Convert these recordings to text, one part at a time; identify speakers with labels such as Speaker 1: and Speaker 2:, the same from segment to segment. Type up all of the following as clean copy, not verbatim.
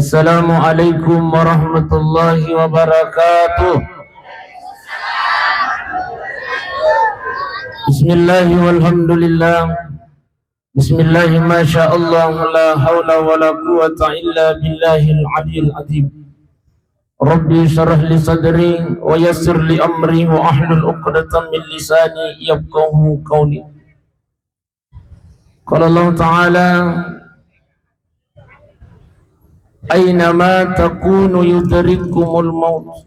Speaker 1: Assalamualaikum warahmatullahi wabarakatuh. Bismillahi walhamdulillah. Bismillahi masyaallah la hawla wa la quwata illa billahil aliyil azim. Rabbi syrah li sadri wa yassir li amri wa ahlul uqdatan min lisani yafqahu qawli. Qala Allah Ta'ala, Aynama takunu yudrikumul maut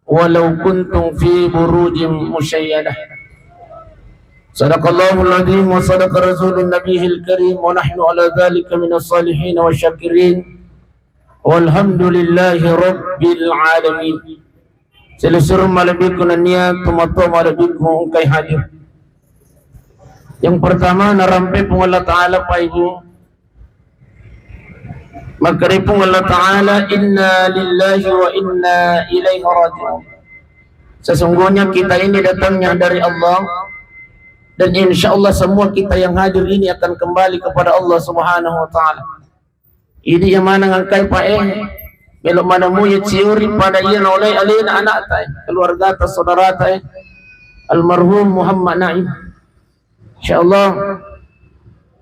Speaker 1: walau kuntum fi burujin musyayyadah. Sadaqallahul azim wa sadaqa rasulun nabiyil karim wa nahnu ala dhalika minas salihin wa syakirin walhamdulillahi rabbil alamin. Seluruh malabikun niat tumato malabikun kay hadir. Yang pertama narampe pong Allah Ta'ala pa ibu magkaripong Allah Ta'ala, inna lillahi wa inna ilaihi raji'un. Sesungguhnya kita ini datangnya dari Allah, dan insya Allah semua kita yang hadir ini akan kembali kepada Allah Subhanahu wa Ta'ala. Ini yang mana ngangkay pa belok mana mo ciuri pada iya na olay alina anak tay, keluarga ta saudara tay, almarhum Muhammad Naim. Insya Allah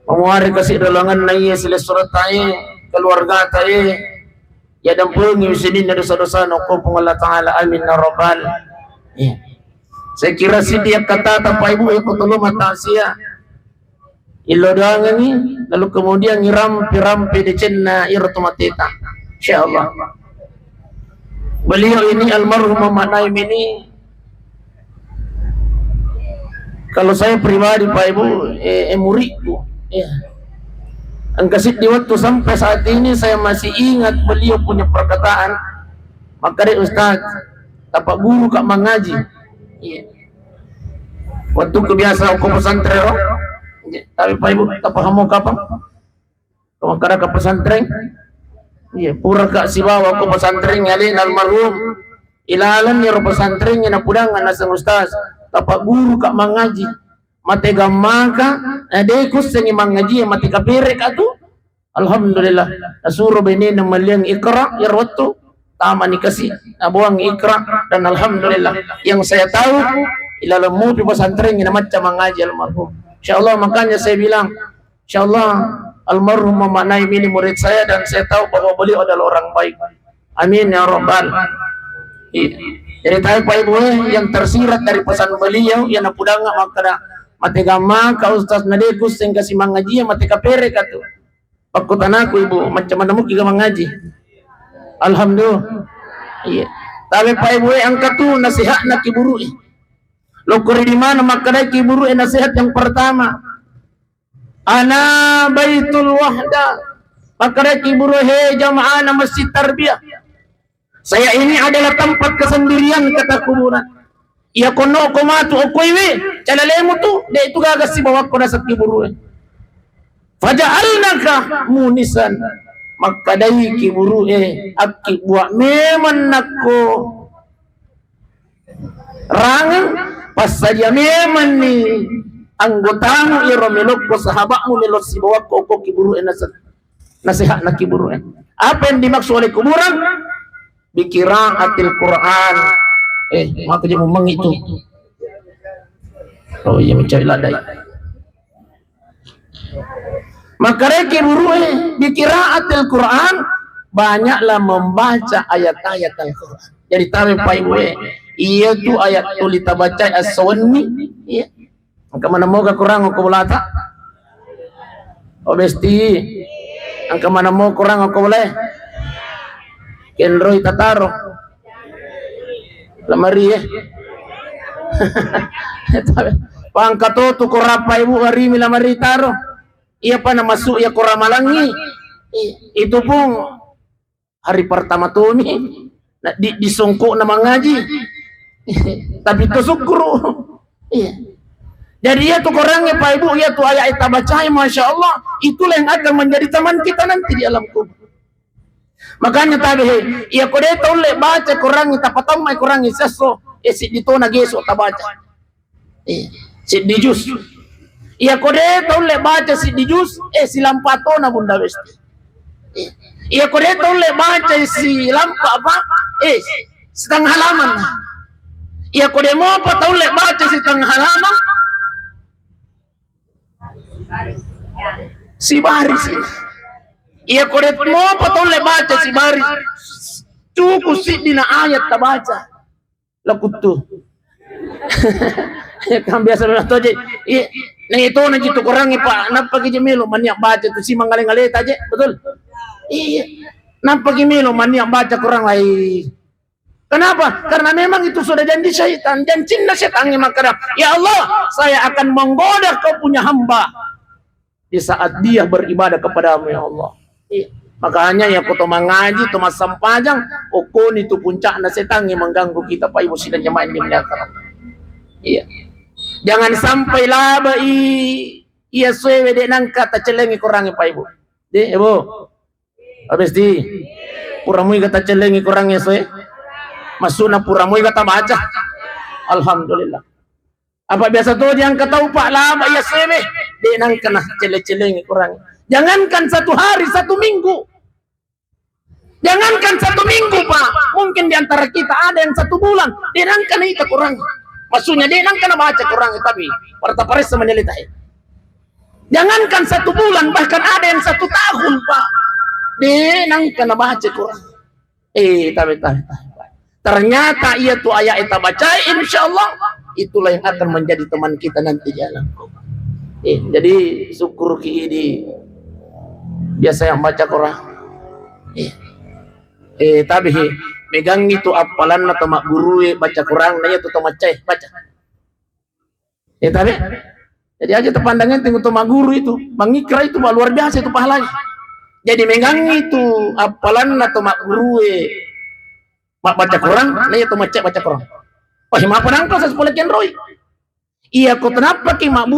Speaker 1: memuari kasih dolangan na iya sila surat tayo keluarga tayo ya dampungi usinin na dosa-dosa no ko pong Allah Ta'ala, amin na rabbal. Saya kira si dia kata tanpa ibu ikut tolong mata sia ilodangan ni lalu kemudian ngirampi de cenna irtomateta. Insyaallah beliau ini almarhum Muhammad Naim ini, kalau saya pribadi Pak Ibu muridku ya. Angkasit di waktu sampai saat ini saya masih ingat beliau punya perkataan. Maka deh Ustaz, tapak guru kak mengaji. Iya. Waktu kebiasa aku pesantren, tapi Pak Ibu tapak kamu kapan? Kamu kada ke pesantren? Iya, pura kak si bawa aku pesantren ngalin almarhum. Ilalan ni pesantren yang napudangan nasang Ustaz. Tapak guru kak mengaji. Mate gamaka adekus sengi mangaji mate kapire katu. Alhamdulillah asuro bini namaliang ikra yarwatu tama nikasi abuang ikra, dan alhamdulillah yang saya tahu ilalamu di pesantren yang macam mangaji almarhum. Insyaallah makanya saya bilang insyaallah almarhum Muhammad Naim ini murid saya, dan saya tahu bahwa beliau adalah orang baik. Amin ya rabbal. Jadi tahu Pak Ibu yang tersirat dari pesan beliau yang napudanga maka mati gama ka Ustaz nadegus sing kasi mangaji mati kapere katu. Pakutan aku Ibu macam mana mo kiga mangaji. Alhamdulillah. Iya. Tapi Pak Ibu angkat tu nasihat na kiburu. Lokori di mana makadai kiburu nasihat yang pertama. Ana baitul wahda. Makadai kiburu he jamaah na masjid tarbiyah. Saya ini adalah tempat kesendirian kata kuburan. Iya kono komatu okoiwe calalemu tu de itu gagas si bawa ko nasa kiburu. Faja'alnaka munisan, maka dai kiburu aki buat memang nako rangang pas saja memang ni anggotamu iro melok ko sahabatmu melok si bawa ko kiburu nasihat nak kiburu. Apa yang dimaksud oleh kuburan? Bikiraatil Quran. Maka dia memang itu. Oh iya mencari ladai. Maka reki buru bikiraatil Quran, banyaklah membaca ayat-ayat Al-Quran. Jadi tahu Pak Ibu iya tu ayat tu kita baca as-sunni. Iya. Angka mana mau ke kurang aku bolata? Oh besti. Angka mana mau kurang aku boleh? Kenroi tataro. Lamari pangkato tu korapa Ibu hari lamari taro. Iya pa na masuk ya koramalangi. Itu pun hari pertama tuh nih disungkuk na mengaji. Tapi itu syukur. Iya. Jadi ya tu korangnya Pak Ibu ya tu ayat kita baca Masya Allah, itulah yang akan menjadi teman kita nanti di alam kubur. Makanya tabi iya kode tole baca Quran kita patamai Quran seso si dito na geso ta baca si dijus iya kode tole baca si dijus si lampato na bunda besti Iya ko dito le baca si lampa apa? Setengah halaman. Iya ko demo apa tahu le baca si setengah halaman. Si baris. Iya ko dito mo apa tahu le baca si baris. Cukup sih dina ayat ta baca. Lakut tuh. Kan biasa tuh aja. Iya, nah itu na gitu kurangi Pak. Napa gimelo maniak baca tuh si mangale-ngale aja, betul? Iya. Napa gimelo maniak baca kurang lagi. Kenapa? Karena memang itu sudah janji syaitan. Dan cinta setan yang makanya, ya Allah, saya akan menggoda kau punya hamba di saat dia beribadah kepadamu, ya Allah. Iya. Makanya ya kutu mengaji, tu masam panjang, ukun itu puncaknya setan yang mengganggu kita, Pak Ibu sidang jemaah yang dimuliakan. Iya. Jangan sampai laba iya suwe dek nangka tak celengi kurangi Pak Ibu. Dek, Ibu. Habis di puramui kata celengi kurangi suwe. Masuna puramui kata baca. Alhamdulillah. Apa biasa tuh yang kata Pak laba iya suwe dek nangka nah celengi kurangi. Jangankan 1 hari, 1 minggu. Jangankan 1 minggu, Pak. Mungkin diantara kita ada yang 1 bulan. Dek nangka nah itu kurangi. Maksudnya dia nang kena baca Quran tapi parta pares menyelitai. Jangankan 1 bulan, bahkan ada yang 1 tahun, Pak. Dia nang kena baca Quran. Tapi. Ternyata ia tuh ayat kita baca, insyaallah itulah yang akan menjadi teman kita nanti jalan. Jadi syukur ki biasa yang baca Quran. Tapi megang itu apalan atau mak guru baca Quran nanya tuh macai baca. Tapi jadi aja terpandangnya tengok tuh mak guru itu, mengikra itu luar biasa itu pahalanya. Jadi megang itu apalan atau mak guru mak baca Quran nanya tuh macai baca Quran. Wah, mak penangkal saya sepuluh roy. Iya, kok kenapa ki mak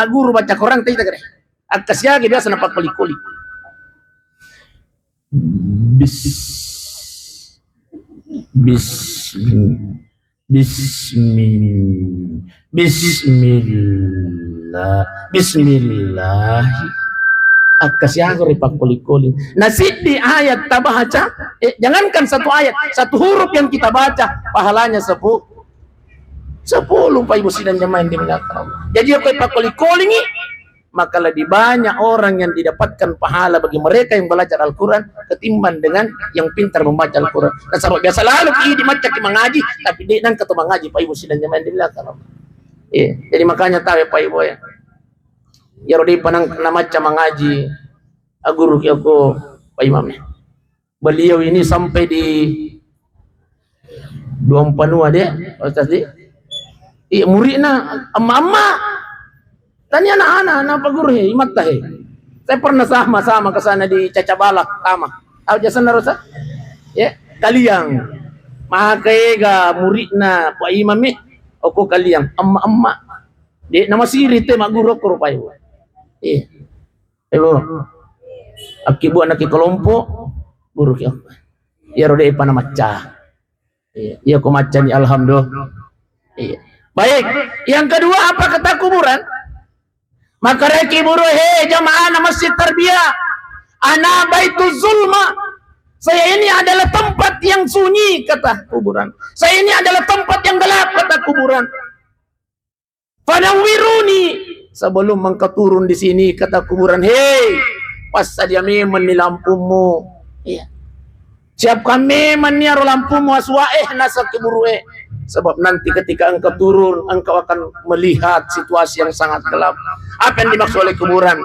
Speaker 1: guru baca Quran tidak kere? Akasnya biasa nampak kuli-kuli. Bismillah. Akasnya ripak kuli-kuli. Nasib di ayat tak baca. Jangankan 1 ayat, 1 huruf yang kita baca pahalanya 10 Pak Ibu sidang jemaah yang dimuliakan Allah. Jadi aku ripak kuli-kuli ni, maka lebih banyak orang yang didapatkan pahala bagi mereka yang belajar Al-Quran ketimbang dengan yang pintar membaca Al-Quran. Dan sahabat biasa lalu di macam mengaji, tapi dia nang ketemu mengaji Pak Ibu sidang jemaah yang dimuliakan Allah. Jadi makanya tahu Pak Ibu ya. Ya rodi panang macam mengaji guru aku Pak Imam. Beliau ini sampai di 24 dia, Ustaz di. Muridna amma tanya anak-anak apa guru imat tah. Saya pernah sama ke sana di Cacabalak Tama. Aja sana Ustaz. Ya, kalian. Makai ga muridna Pak Imam ni. Aku kalian amma. Dia nama siri teh mak guru aku rupai. Ibu. Akibu anak kelompok guru ki. Ya rode pana maca. Iya ko maca ni alhamdulillah. Baik, yang kedua apa kata kuburan? Maka reki buru jamaah masjid tarbiyah. Ana baituz zulma. Saya ini adalah tempat yang sunyi kata kuburan. Saya ini adalah tempat yang gelap kata kuburan. Fanawiruni, sebelum engkau turun di sini kata kuburan, pas saja memang di lampumu. Iya. Siapkan memang ni lampumu aswaeh nasa kiburu. Sebab nanti ketika engkau turun, engkau akan melihat situasi yang sangat gelap. Apa yang dimaksud oleh kuburan?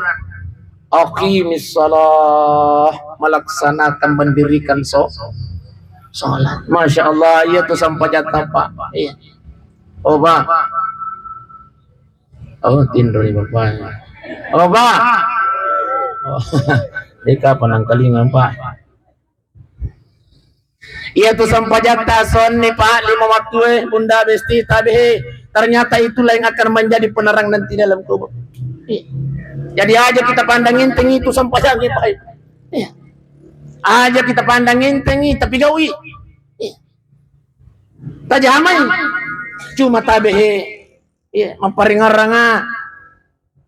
Speaker 1: Aqimis salah, melaksanakan mendirikan sholat. Masya Allah, iya tuh sampai jatah Pak. Iya. Oh Pak. Oh tidur di bapaknya. Oh Pak. Oh, ini kapan angkalingan Pak? Iya tuh sampai jatah son nih Pak 5 waktu bunda besti tabihe. Ternyata itulah yang akan menjadi penerang nanti dalam kubur. Jadi aja kita pandangin tinggi itu sampai lagi Pak. Aja kita pandangin tinggi tapi gawi. Tajamai cuma tabihe. Memperingaranga.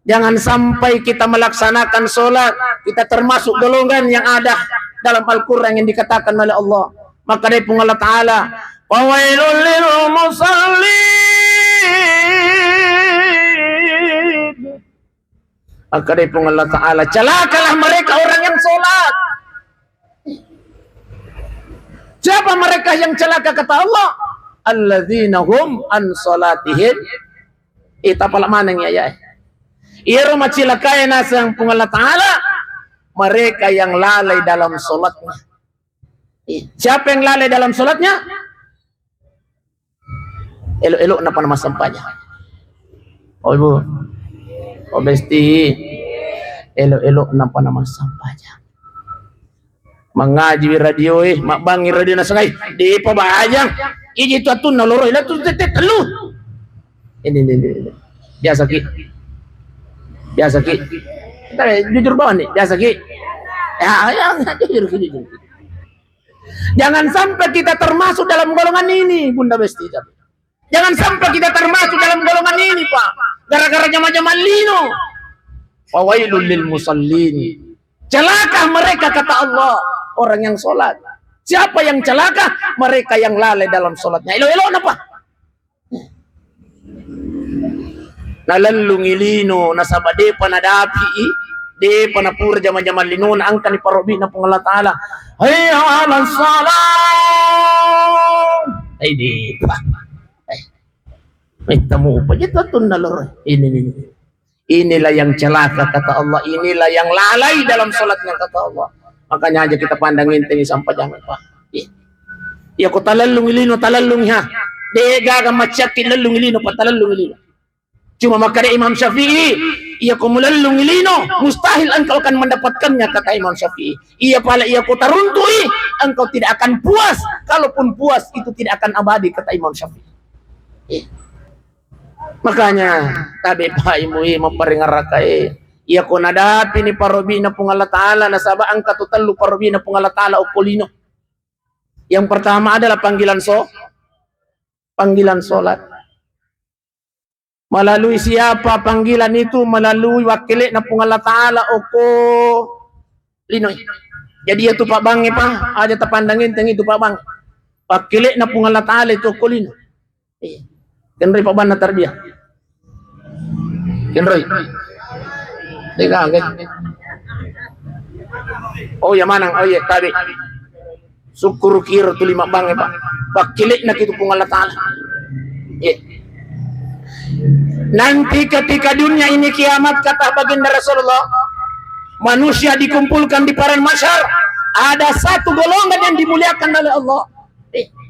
Speaker 1: Jangan sampai kita melaksanakan sholat kita termasuk golongan yang ada dalam Al-Quran yang dikatakan oleh Allah. Maka dari pun Allah Ta'ala, fawailul lil musallin. Maka dari pun Allah Ta'ala, celakalah mereka orang yang sholat. Siapa mereka yang celaka kata Allah? Alladzina hum an sholatihim. Ita pala manang ya. Iro macilakaya nasang pun Allah Ta'ala, mereka yang lalai dalam sholatnya. Siapa yang lalai dalam sholatnya? Elok-elok napa nama sampahnya. Oh ibu, oh besti, elok-elok napa nama sampahnya. Mengaji radio mak bangi radio nasangai di pabajang iji tu atun naloro ila tu tetet telu ini biasa ki kita jujur bawah nih biasa ki ya jujur jangan sampai kita termasuk dalam golongan ini Bunda Besti, jangan sampai kita termasuk dalam golongan ini Pak, gara-gara jamaah lino. Fawailul lil musallin, celaka mereka kata Allah orang yang sholat. Siapa yang celaka? Mereka yang lalai dalam sholatnya. Ilo-ilo napa? Nalalung ilino nasabade panadapi de panapur jama-jama lino na angkan iparobi na pong Allah Ta'ala. Hayya 'alas salam. Ay di pa. May tamu pa dito nalor. Inilah yang celaka kata Allah. Inilah yang lalai dalam sholatnya kata Allah. Makanya aja kita pandangin tinggi sampai jangan Pak. Iya ko talalung ilino talalung ha. De gaga macaki lalung ilino pa talalung ilino. Cuma makanya Imam Syafi'i, iya ko mulalung ilino, mustahil engkau akan mendapatkannya kata Imam Syafi'i. Iya pala iya ko taruntui, engkau tidak akan puas. Kalaupun puas itu tidak akan abadi kata Imam Syafi'i. Makanya tabi pa imui maparingarakai. Iya ko nadapi ni parobi na pung Allah Ta'ala nasaba angka tutalu parobi na pung Allah Ta'ala ukulino. Yang pertama adalah panggilan solat. Melalui siapa panggilan itu? Melalui wakil na pung Allah Ta'ala ukulino. Jadi itu Pak Bang Pak, ada tapandangin tengi itu Pak Bang. Wakil na pung Allah Ta'ala itu ukulino. Kenry Pak Bang na tarbiyah. Kenry. Teka, oh ya manang, oh ya tabi syukur kira tu lima bang Pak bakilik nak itu pun Allah Ta'ala. Nanti ketika dunia ini kiamat kata baginda Rasulullah, manusia dikumpulkan di padang mahsyar, ada satu golongan yang dimuliakan oleh Allah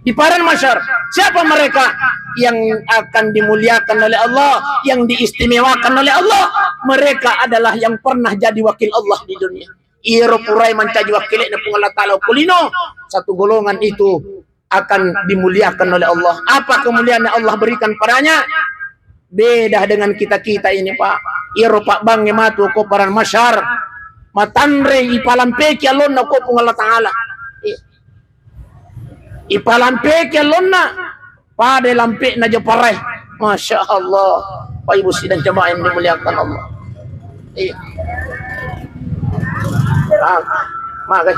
Speaker 1: di padang mahsyar. Siapa mereka yang akan dimuliakan oleh Allah, yang diistimewakan oleh Allah? Mereka adalah yang pernah jadi wakil Allah di dunia. Iro purai mencaji wakilnya na pung Allah Ta'ala kulino. Satu golongan itu akan dimuliakan oleh Allah. Apa kemuliaan yang Allah berikan padanya? Beda dengan kita-kita ini Pak. Iro Pak Bang matu ko paran masyar. Matanre ipalampeki alon na ko pung Allah Ta'ala. Ipalampeki alon na. Pada lampik na japaray. Masya Allah. Pak Ibu sidang jamaah yang dimuliakan Allah. Iya. Magas.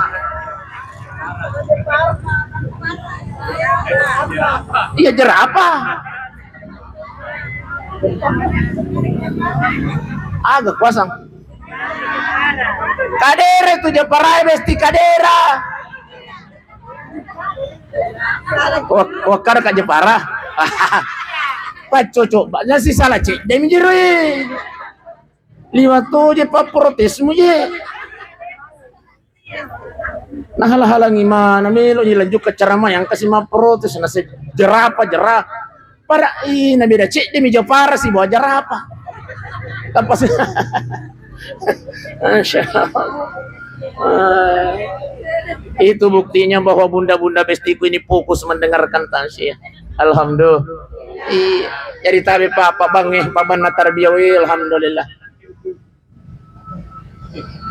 Speaker 1: Iya jerapa. Agak kuasang. Kadere tu japaray besti kadera. Wakar ka jepara. Pak cocok banyak sih salah cik. Demi jerui. 5 je Pak protes mu je. Nah halang imana melo lanjut ke ceramah yang kasih ma protes nasi jerapa pada ina beda cik demi jepara sih bawa jerapa. Tanpa sih. Itu buktinya bahwa bunda-bunda bestiku ini fokus mendengarkan tasya. Alhamdulillah. Jadi tabi Pak Bang Pak Ban Natarbiyawi alhamdulillah.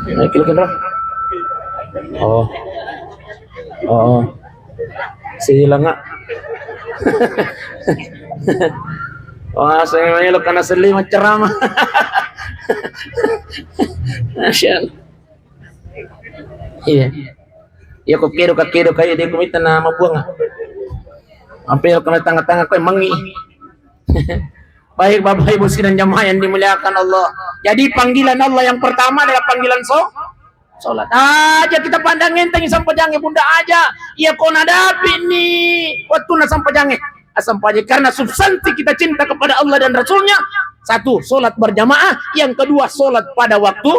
Speaker 1: Kira-kira. Oh. Sila nga. Wah, saya ngayon ka na sa lima ceramah. Masya Allah. Iya. Ya kok kiro kayo di kumita na mabuang. Ampil kami tengah-tengah ko mangi. Baik Bapak Ibu sidang jamaah yang dimuliakan Allah. Jadi panggilan Allah yang pertama adalah panggilan sholat. Aja kita pandangin tangi sampai jange bunda aja. Iya kau nadapi nih waktu na sampai jange. Asam paje karena substansi kita cinta kepada Allah dan Rasulnya. Satu, sholat berjamaah. Yang kedua, sholat pada waktu.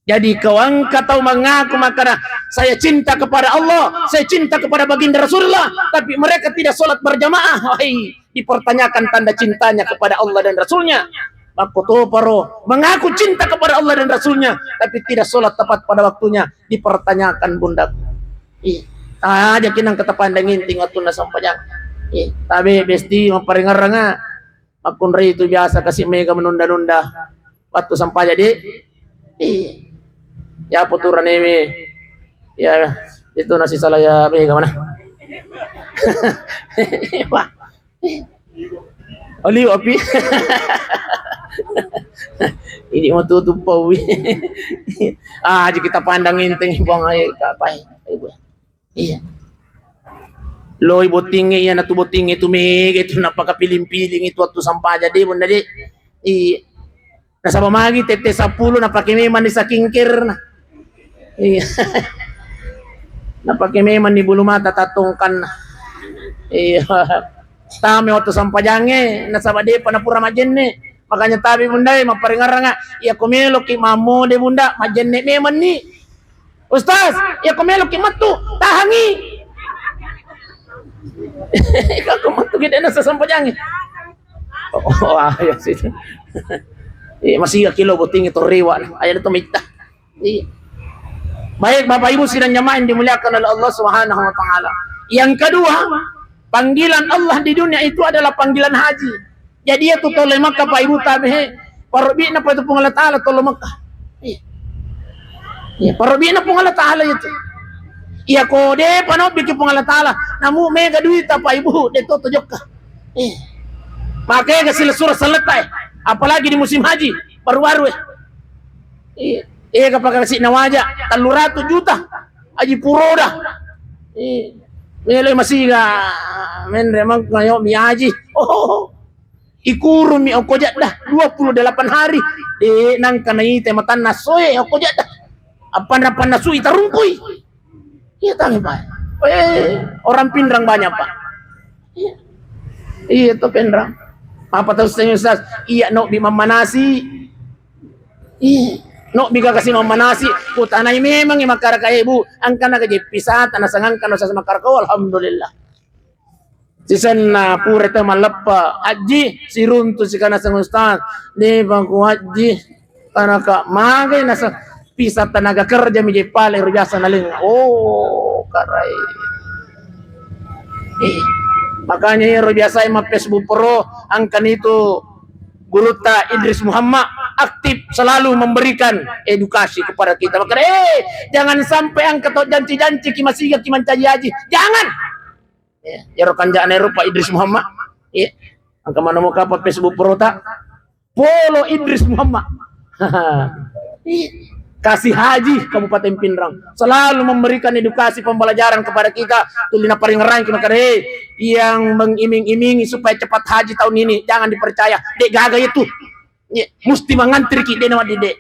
Speaker 1: Jadi kau angkat atau mengaku makanya saya cinta kepada Allah, saya cinta kepada baginda Rasulullah, tapi mereka tidak sholat berjamaah. Wahai, dipertanyakan tanda cintanya kepada Allah dan Rasulnya. Makoto paro mengaku cinta kepada Allah dan Rasulnya, tapi tidak sholat tepat pada waktunya. Dipertanyakan bunda. Aja kinang ketepandangin tinggal tuna sampainya. Tapi besti maparingaranga. Akun ri itu biasa kasih mega menunda-nunda waktu sampai jadi. Ya puturan ini ya itu nasi salah ya mega mana. Oli api. Ini mau tutup pau. Aja kita pandangin tinggi buang air kapai. Iya. Lo ibu tinggi ya natu tinggi itu mega itu napaka piling-piling itu waktu sampah jadi bunda di. Iya. Nasa pamagi tete 10 napake memang sa kingkir na. Iya. Napake memang di bulu mata tatungkan. Iya. Tame waktu sampajange nasa bade panapura majenne. Makanya tabi bunda maparingaranga ya komelo ki mamo de bunda majenne memang ni. Ustaz, ya komelo ki matu tahangi. Kako matu gede nasa sampajange. Oh, ya sih. Masih kilo buting itu riwa. Ayan itu mita. Baik Bapak Ibu sidang jamaah yang dimuliakan oleh Allah Subhanahu wa taala. Yang kedua, panggilan Allah di dunia itu adalah panggilan haji. Jadi itu tolong Makkah Pak Ibu tabe. Parobina pa itu Allah taala tolong Makkah. Iya, parobina Allah taala itu. Iya kode panobi ki Allah taala. Namu mega duit Pak Ibu de to tojok. Makanya kasih surah selesai. Apalagi di musim haji baru-baru kapag kasih nawaja 300 juta haji puro dah melo masih ga men remang ngayo mi haji ikuru mi okojat dah 28 hari nang kanai tematan nasoe okojat dah apa nasui tarungkui iya tangi pak orang pindrang banyak pak iya to pindrang apa tahu Ustaz iya no bi mamanasi no biga kasi mamanasi kutanay memang yung makarakay ibu ang kana kay pisat anasangan kana sa makarakaw alhamdulillah sisan na pure ta malappa haji sirunto si kana sang Ustaz di bangku haji kana ka magay nasa pisat tanaga kerja mi pale rujasa naling karay makanya ya biasa yung Facebook Pro ang kanito Guruta Idris Muhammad aktif selalu memberikan edukasi kepada kita. Maka jangan sampai ang ketot janji-janji kimasiga kimancaji haji. Jangan. Ya rokan jane Pak Idris Muhammad. Ang kamano mo ka pa Facebook Pro ta? Polo Idris Muhammad. Kasih haji Kabupaten Pindrang selalu memberikan edukasi pembelajaran kepada kita tulina paling ngerang kita yang mengiming-imingi supaya cepat haji tahun ini jangan dipercaya dek gaga itu mesti mengantri ki dena dek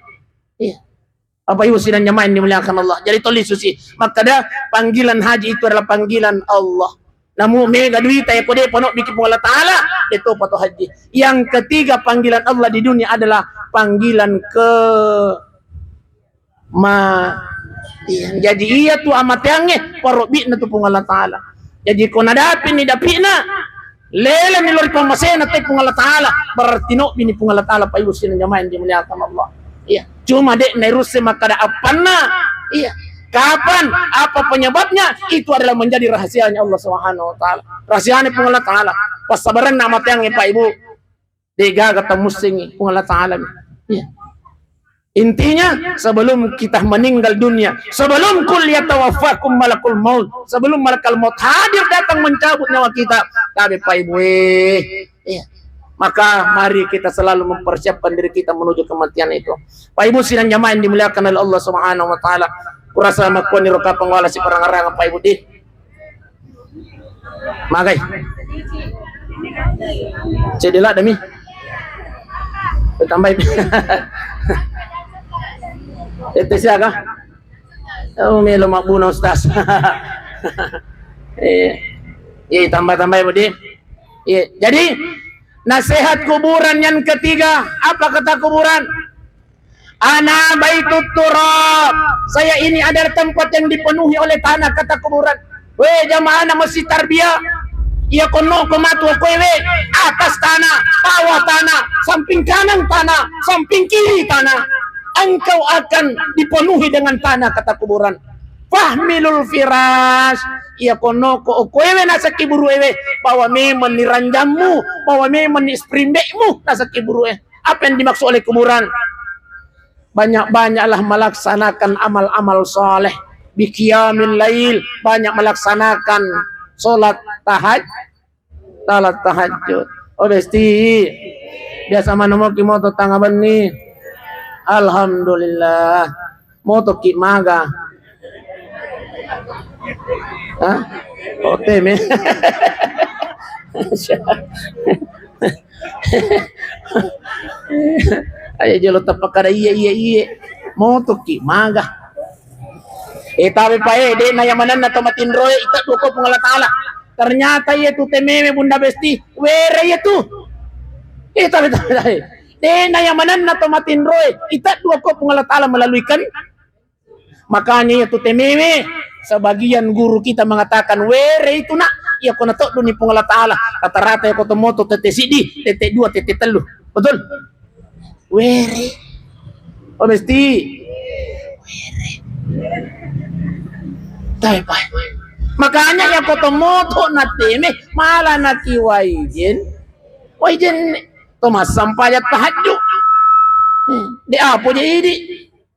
Speaker 1: apa ibu sidang jamaah dimuliakan Allah jadi tulis susi maka dah panggilan haji itu adalah panggilan Allah namu mega duit ya kode ponok bikin Allah taala itu patuh haji yang ketiga panggilan Allah di dunia adalah panggilan ke jadi iya tu amat yange parobi na tu Allah taala jadi kung nadapin ni dapina lela ni lori pamasena tay Allah taala berarti no bini Allah taala pa yusin ng jamaah di muliakan Allah iya cuma dek nairuse makada apanna iya kapan apa penyebabnya itu adalah menjadi rahasianya Allah Subhanahu wa taala rahasianya Allah taala pasabaran na amat yange Pak Ibu dega katamusing Allah taala iya. Intinya sebelum kita meninggal dunia, sebelum kul yatawaffakum malakul maut, sebelum malakal maut hadir datang mencabut nyawa kita, tapi Pak Ibu maka mari kita selalu mempersiapkan diri kita menuju kematian itu. Pak Ibu sidang jamaah yang dimuliakan oleh Allah Subhanahu wa taala. kurasa makuan ni roka pangwala si parang-arang pa ibudi. Magay. Cedila demi. Tambay. Ito siya ka? Oh, may lumabuna ustaz. Tambah-tambah budi. Jadi nasihat kuburan yang ketiga, apa kata kuburan? Ana baitut turab. Saya ini adalah tempat yang dipenuhi oleh tanah, kata kuburan. Weh jamaah na masjid tarbiyah. Ia kono komatu kowe atas tanah, bawah tanah, samping kanan tanah, samping kiri tanah. Engkau akan dipenuhi dengan tanah, kata kuburan. Fahmilul firas. Ia kono ko kowe nasa kiburu ewe, bawa memang ni ranjammu, bawa memang ni sprimbekmu nasa kiburu ewe. Apa yang dimaksud oleh kuburan? Banyak-banyaklah melaksanakan amal-amal soleh, biqiyamil lail, banyak melaksanakan salat tahajud. Oh besti biasa mana mau kimoto tangaban nih. Alhamdulillah moto ki maga. Hah? Oh teme. Ayo jelo tapakara iya moto ki maga. Tapi pa de na yamanan na tomatinroy ita ko pangalatala. Ternyata itu tememe bunda besti were itu. Tapi de na yamanan na tomatinroy ita ko pangalatala melalui kan. Makanya itu tememe sebagian guru kita mengatakan were itu nak ya kona tok duni pangalatala rata-rata ya kotomoto tete sidi tete 2 tete 3 betul were oh mesti were makanya ya kotomoto na teme malah na kiwaijin Thomas sampaya tahajud di apa jadi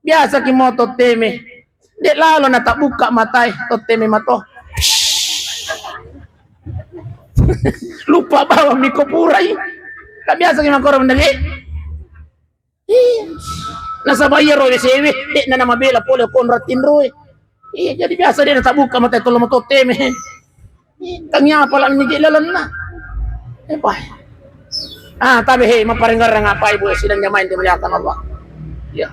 Speaker 1: biasa kimoto teme di lalo na tak buka matai to teme mato lupa bawa mikopurai tak biasa kima koro mendali nasa bayar roy sewe dek na nama bela pole konratin roy jadi biasa dia tak buka mata kalau mau teme tangnya apalah ni lalan na tapi hei maparingar ngapai ibu sidang nyamain dimuliakan Allah ya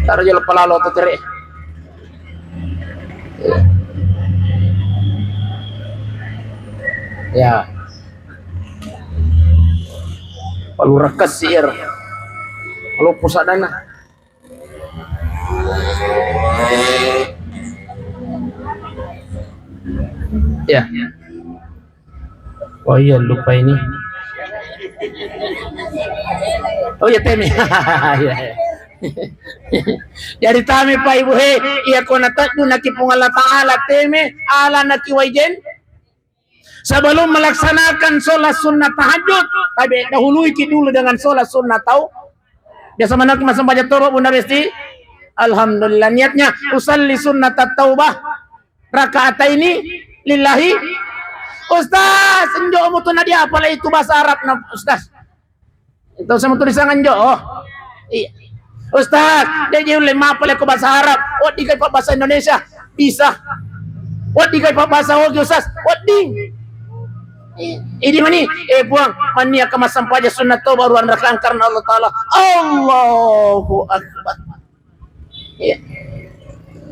Speaker 1: taruh jelo palalo to tere ya palu rakas sir palu pusadana ya oh iya lupa ini oh ya temi jadi tami pa ibu he iya ko natadu nakipung Allah Ta'ala teme ala nakiwaijen sebelum melaksanakan sholat sunnah tahajud tapi dahului dulu dengan sholat sunnah tahu biasa mana masa baca toro bunda besti alhamdulillah niatnya usalli sunnat taubah rakaat ini lillahi ustaz enjo mutu nadia apalah itu bahasa Arab na ustaz itu sama tulisan enjo iya ustaz dia jule mapale ko bahasa Arab wadi kai bahasa Indonesia bisa wadi kai bahasa Ogi ustaz wadi ini mani buang mania kama sampaja sunnah taubat ruan rakaat karena Allah Ta'ala Allahu Akbar ya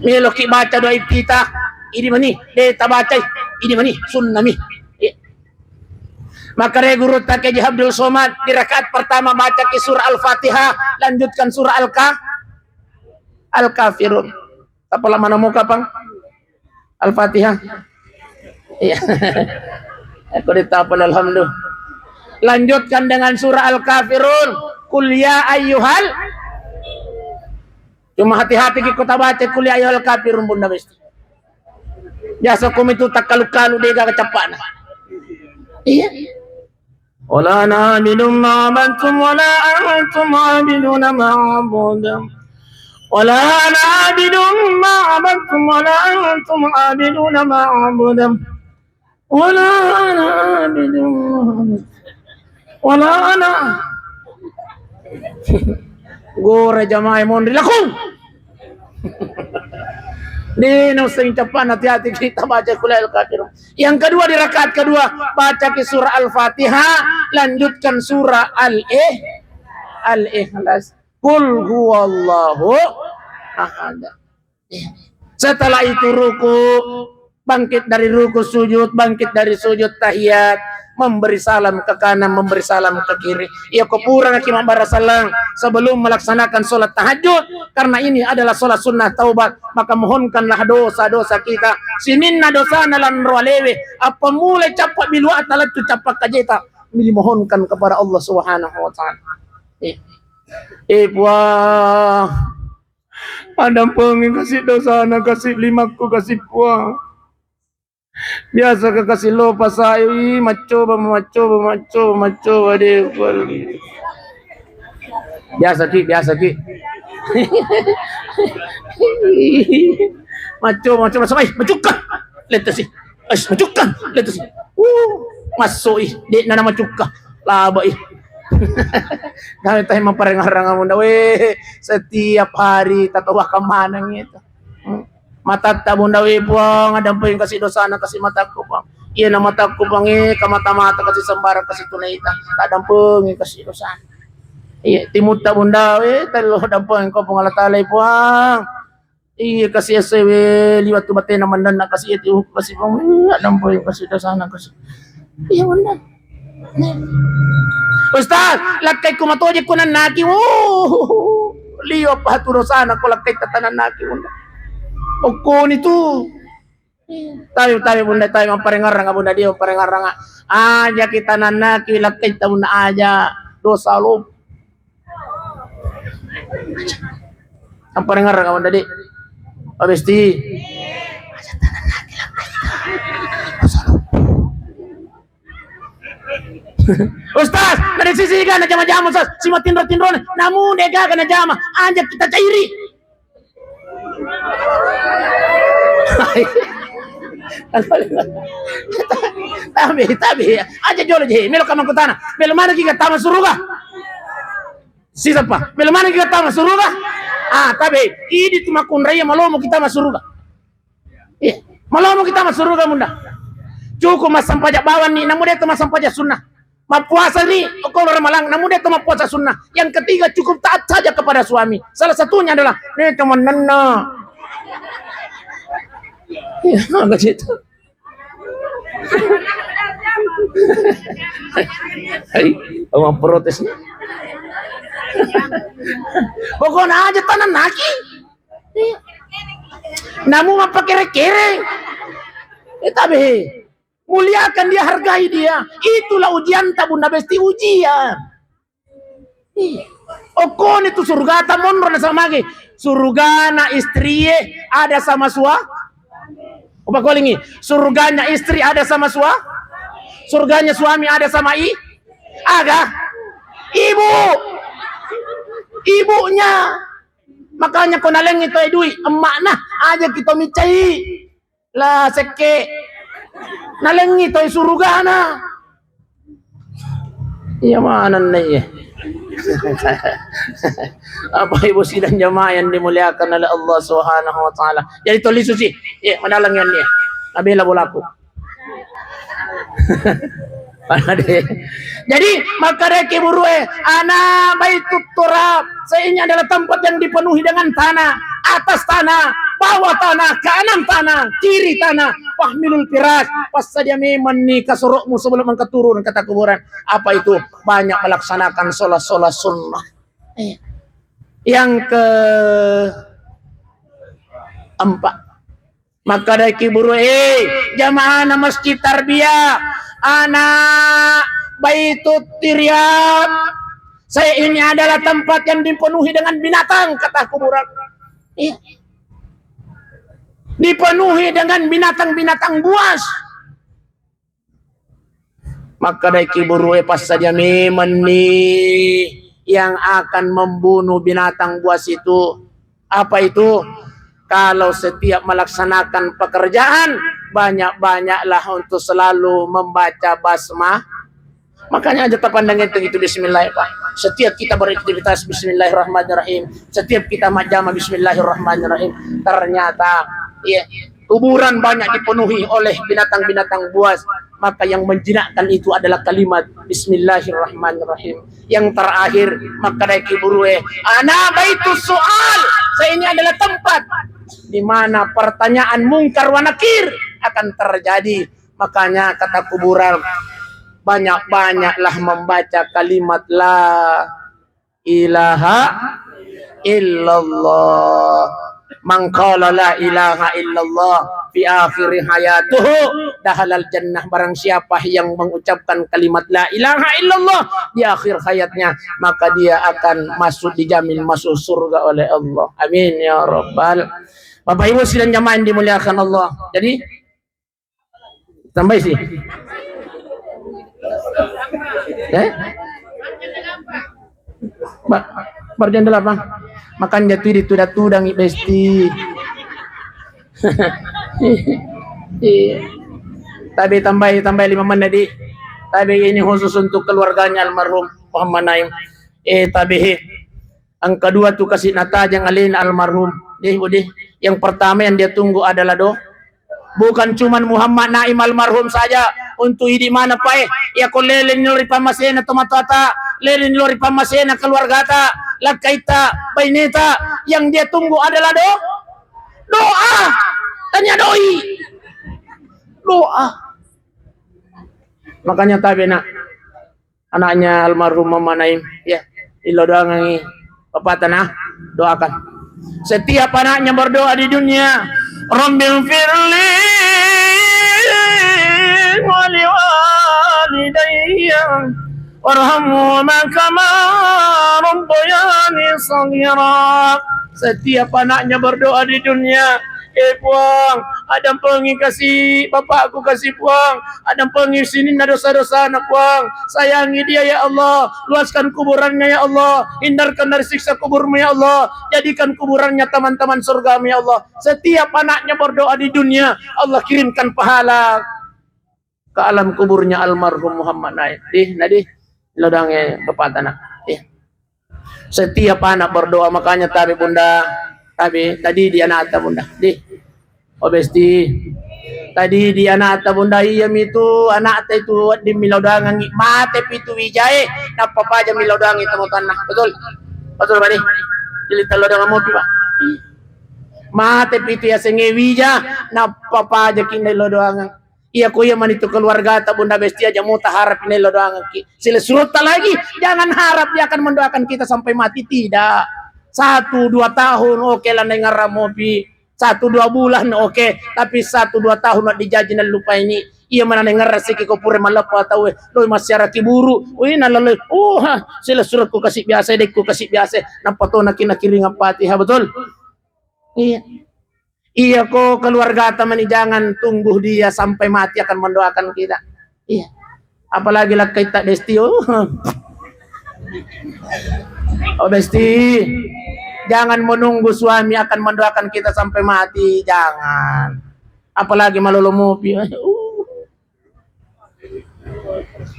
Speaker 1: melo ki baca doa kita ini mani ta baca ini mani sunnah mi ya. Maka guru tak Abdul Somad di rakaat pertama baca ki surah Al-Fatihah lanjutkan surah Al-Kafirun apa lama namo kapang Al-Fatihah iya aku ditapal alhamdulillah lanjutkan dengan surah Al-Kafirun kul ya ayyuhal cuma hati-hati kita baca kul ya ayyuhal kafirun bunda besti biasa kum itu tak kalu-kalu dia gak kecapan iya wala na'minum ma'amantum wala antum abiduna ma'abudam wala na'minum ma'amantum wala antum abiduna ma'abudam wala na'minum wala ana gore jamaah mon dilakon Di nusing cepat, hati-hati kita baca Qul Al Kafirun. Yang kedua di rakaat kedua baca ke surah Al-Fatihah, lanjutkan surah Al-Ikhlas. Qul huwallahu ahad. Setelah itu ruku, bangkit dari ruku sujud, bangkit dari sujud tahiyat, memberi salam ke kanan, memberi salam ke kiri. Ya kepurang Imam Barasalang sebelum melaksanakan sholat tahajud, karena ini adalah sholat sunnah taubat, maka mohonkanlah dosa-dosa kita. Sininna dosa nalan roalewe, apa mulai capak bilu atalat tu capak kajeta, mohonkan kepada Allah Subhanahu wa taala. Puah, ada pengin kasih dosa, anak kasih limaku kasih puah. Biasa kekasih lo pasai maco deh. Biasa ki. maco sampai macuka. Letas sih. Macuka, letas sih. Masuk dek nana macuka. Laba Dahil tayo maparengarang mo na setiap hari tatawa ka manang ito. Matatabo na buang adam po yung kasi dosa na kasi mata ko bang. Iyan ang mata ko bang kamata-mata kasi sambara kasi tunay ita. Adam po yung kasi dosa. Timuta bunda talo adam po yung ko pangalatalay buang. Kasi asa liwat tubate naman na kasi ito kasi bang adam po yung kasi dosa na kasi. Iya bunda. Ustaz, lakay kumatoje ko na naki. Liyo pa dosa na ko lakay tatanan naki bunda. Oko nito. Tayo bunda tayo maparengarang bunda dia parengarang aja kita nana kilak kita bunda aja dosa lo. Ang parengarang bunda di. Abesti. Aja tanana kilak kita. Dosa lo. Ustaz, nagsisiga na jama-jama Ustaz. Si matindro-tindro namun dega ka na jama. Anja kita cairi. Tabi aja jolo je melo kama kutana melo mana kita tama suruga sisa pa melo mana kita tama suruga tabi idi tumakunraya malomo kita masuruga malomo kita masuruga munda cukup masampaja bawan ni namun dia masampaja sunnah mapuasa ni kalau ramalang namun dia mapuasa sunnah. Yang ketiga cukup taat saja kepada suami, salah satunya adalah nih teman nana. Ya, nggak gitu. Hai, orang protes nih. Pokoknya aja tanah naki. Namun apa kere-kere? Tapi muliakan dia, hargai dia. Itulah ujian tabunda besti ujian. Okon itu surga tamonro na sama lagi. Surga na istri ada sama suami. Apa kolingi? Surganya istri ada sama suami. Surganya suami ada sama ada ibunya. Makanya kau naleng itu edui emak nah aja kita micai lah seke naleng itu surga na. Iya mana nih? Apa ibu sidang jamaah yang dimuliakan oleh Allah Subhanahu wa taala. Jadi toli suci. Manalang yan niya. Nabila bolaku. Jadi maka reki burue ana baitut turab. Ini adalah tempat yang dipenuhi dengan tanah, atas tanah, bawah tanah, kanan tanah, kiri tanah. Fahmilul firas. Pas saja memang nih kasurukmu sebelum engkau turun kata kuburan. Apa itu? Banyak melaksanakan sholat sunnah. Yang keempat, maka reki burue jamaah masjid tarbiyah anak baitut tiryab. Saya ini adalah tempat yang dipenuhi dengan binatang kata kuburan. Dipenuhi dengan binatang-binatang buas. Maka daiki burue pas saja memang nih yang akan membunuh binatang buas itu. Apa itu? Kalau setiap melaksanakan pekerjaan banyak-banyaklah untuk selalu membaca basmah. Makanya aja terpandang itu bismillah Pak. Setiap kita beraktivitas bismillahirrahmanirrahim. Setiap kita majama bismillahirrahmanirrahim. Ternyata ya, kuburan banyak dipenuhi oleh binatang-binatang buas. Maka yang menjinakkan itu adalah kalimat bismillahirrahmanirrahim. Yang terakhir maka dari kiburue ana baitus soal. Saya ini adalah tempat di mana pertanyaan mungkar wa nakir akan terjadi. Makanya kata kuburan, banyak-banyaklah membaca kalimat la ilaha illallah. Man qala la ilaha illallah fi akhir hayatuhu dahalal jannah. Barang siapa yang mengucapkan kalimat la ilaha illallah di akhir hayatnya, maka dia akan dijamin masuk surga oleh Allah. Amin ya rabbal. Bapak Ibu sidang jamaah yang dimuliakan Allah. Jadi tambah sih. Barjanda lah bang, makan jatuh di tudang besti. Tapi tambah 5 menit di. Tapi ini khusus untuk keluarganya almarhum Muhammad Naim. Tapi yang kedua tuh kasih nata yang alin almarhum. Yang pertama yang dia tunggu adalah bukan cuman Muhammad Naim almarhum saja. Untuk di mana pae ya ko lelen lori pamasena tomatata, lelen lori pamasena keluarga ta, lakaita baineta. Yang dia tunggu adalah doa. Tanya doi. Doa. Makanya tabi anaknya almarhum Muhammad Naim ya, ilo doa ngangi bapak tanah doakan. Setiap anaknya berdoa di dunia, Rabbil firli wali walidayya warhamhuma kama rabbayani shaghira. Setiap anaknya berdoa di dunia, puang, ada pengi kasih bapakku kasih puang, ada pengi sini dosa-dosa anak puang, sayangi dia ya Allah, luaskan kuburannya ya Allah, hindarkan dari siksa kuburmu ya Allah, jadikan kuburannya teman-teman surgamu ya Allah. Setiap anaknya berdoa di dunia, Allah kirimkan pahala ke alam kuburnya almarhum Muhammad Naim. Nadi lodangnya bapak tanah. Setiap anak berdoa, makanya tabi bunda, tadi di anak bunda, obesti tadi di anak bunda iya itu anak itu di milaudangan mate pitu wijae napa paja milaudangan itu tanah. Betul bani jadi talodang mo pipa mate pitu ya senge wija napa paja kinai lodangan. Iya kuya man itu keluarga ta bunda besti aja mau harap ini lodangan sila surut lagi. Jangan harap dia akan mendoakan kita sampai mati, tidak. 1-2 tahun oke lah dengar ramopi, 1-2 bulan oke, tapi 1-2 tahun dijaji nan lupa ini. Iya mana dengar resiki ko pure malapa tahu loy masyarakat kiburu. Nalaloy sila surat ko kasih biasa dek ko kasih biasa napato na kinakiring ang Fatihah. Betul. Iya kok keluarga teman jangan tunggu dia sampai mati akan mendoakan kita. Iya. Apalagi lah kita besti. Besti. Jangan menunggu suami akan mendoakan kita sampai mati, jangan. Apalagi malolomopi. 1-2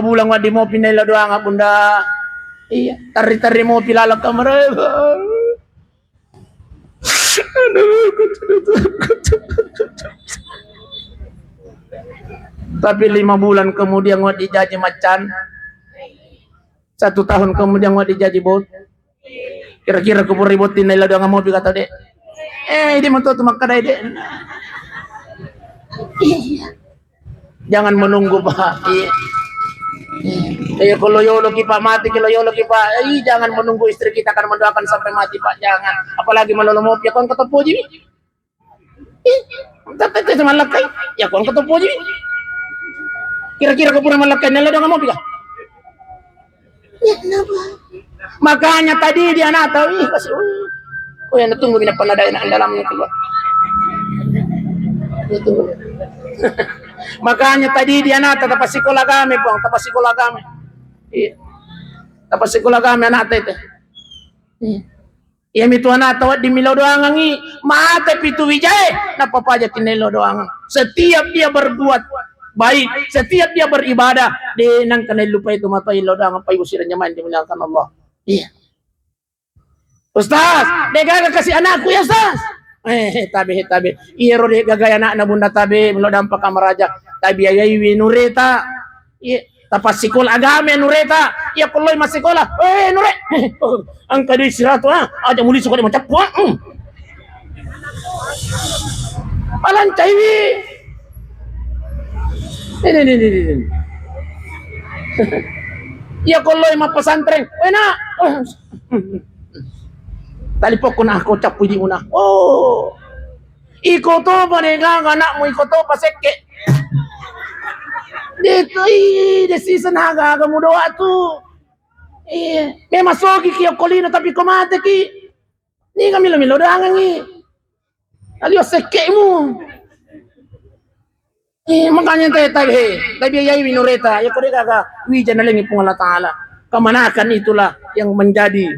Speaker 1: bulan wadi mopi nila doa nga bunda. Iya, tari-tari mopi lalak kamar. Tapi 5 bulan kemudian wadi jadi macan. 1 tahun kemudian wadi jadi bot. Kira-kira kubur ributin nila doang mobil kata dek. Ini mau tuh makadai dek. Jangan menunggu pak. Kalau yolo kita mati, kalau yolo kita, jangan menunggu istri kita akan mendoakan sampai mati pak, jangan. Apalagi malolo mau ya kon ketemu ji. Tapi sama lakai, ya kon ketemu ji. Kira-kira kubur malakai nila doang mobil kah? Ya kenapa? Makanya tadi dia nak tahu kasih yang tunggu bina penadaan dalamnya keluar. Itu. Makanya tadi dia nak tapos sekolah kami pong, tapos sekolah kami. Iya. Tapos sekolah kami anak itu. Iya mitu anak tahu di milau doang ngi, mate pitu wijay, napa paja kinelo doang. Setiap dia berbuat baik. Setiap dia beribadah, di nang kanay lupa itu mata ilaw ang payusiran niya man, dimuliakan Allah. Iya. Ustaz, dega kasih anakku ya Ustaz. Tabi. Iro de gagaya na bunda tabi, melodang pa kamaraja. Tabi ayay winureta. Iya. Tapos sikol agame nureta. Iya kuloy masikola. Nure. Ang kadi sirato ha. Aja muli suka di macam puang. Palancay wi. Ini. Iya kuloy mapasantren. Na. Talipok ko na ako, chapu di una. Oh, iko to pa nga anak mo, iko to pa seke. Dito decision haga mo doa tu. May masogi kiyo kolino tapi kumate ki. Ni kami milo dangan ni. Aliyo seke mo. Makanya tayo yay winureta. Ya kore kaga wijan na lang ipong Allah Ta'ala. Kamanakan itulah yang menjadi